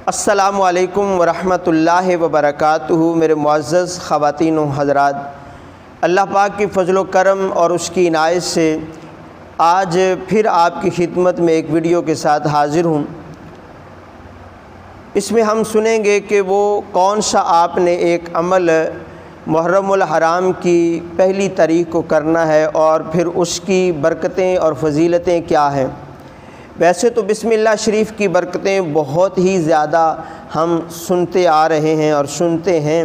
السلام علیکم ورحمۃ اللہ وبرکاتہ۔ میرے معزز خواتین و حضرات، اللہ پاک کی فضل و کرم اور اس کی عنایت سے آج پھر آپ کی خدمت میں ایک ویڈیو کے ساتھ حاضر ہوں۔ اس میں ہم سنیں گے کہ وہ کون سا آپ نے ایک عمل محرم الحرام کی پہلی تاریخ کو کرنا ہے اور پھر اس کی برکتیں اور فضیلتیں کیا ہیں۔ ویسے تو بسم اللہ شریف کی برکتیں بہت ہی زیادہ ہم سنتے آ رہے ہیں اور سنتے ہیں،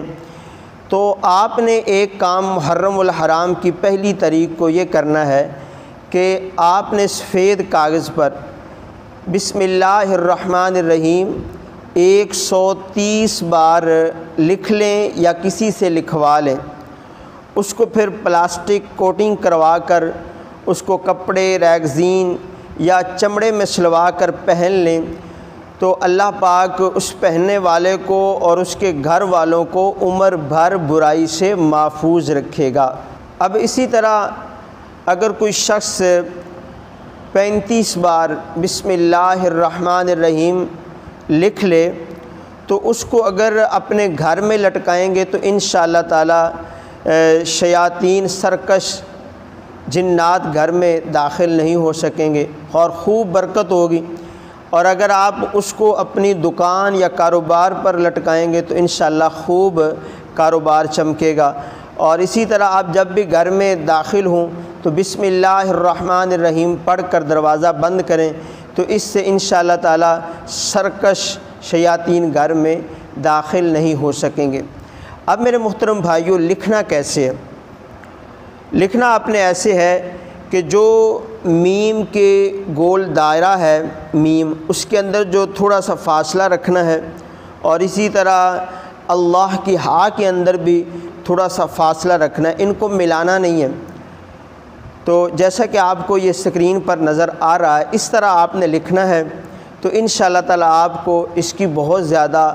تو آپ نے ایک کام محرم الحرام کی پہلی تاریخ کو یہ کرنا ہے کہ آپ نے سفید کاغذ پر بسم اللہ الرحمن الرحیم 130 بار لکھ لیں یا کسی سے لکھوا لیں۔ اس کو پھر پلاسٹک کوٹنگ کروا کر اس کو کپڑے، ریگزین یا چمڑے میں سلوا کر پہن لیں، تو اللہ پاک اس پہننے والے کو اور اس کے گھر والوں کو عمر بھر برائی سے محفوظ رکھے گا۔ اب اسی طرح اگر کوئی شخص 35 بار بسم اللہ الرحمن الرحیم لکھ لے تو اس کو اگر اپنے گھر میں لٹکائیں گے تو انشاءاللہ تعالی شیاطین سرکش جنات گھر میں داخل نہیں ہو سکیں گے اور خوب برکت ہوگی۔ اور اگر آپ اس کو اپنی دکان یا کاروبار پر لٹکائیں گے تو انشاءاللہ خوب کاروبار چمکے گا۔ اور اسی طرح آپ جب بھی گھر میں داخل ہوں تو بسم اللہ الرحمن الرحیم پڑھ کر دروازہ بند کریں، تو اس سے انشاءاللہ تعالی سرکش شیاطین گھر میں داخل نہیں ہو سکیں گے۔ اب میرے محترم بھائیوں، لکھنا کیسے ہے؟ لکھنا آپ نے ایسے ہے کہ جو میم کے گول دائرہ ہے، میم اس کے اندر جو تھوڑا سا فاصلہ رکھنا ہے، اور اسی طرح اللہ کی ہاء کے اندر بھی تھوڑا سا فاصلہ رکھنا ہے، ان کو ملانا نہیں ہے۔ تو جیسا کہ آپ کو یہ اسکرین پر نظر آ رہا ہے، اس طرح آپ نے لکھنا ہے، تو انشاءاللہ تعالی آپ کو اس کی بہت زیادہ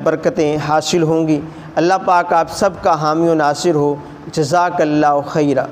برکتیں حاصل ہوں گی۔ اللہ پاک آپ سب کا حامی و ناصر ہو۔ جزاک اللہ خیرہ۔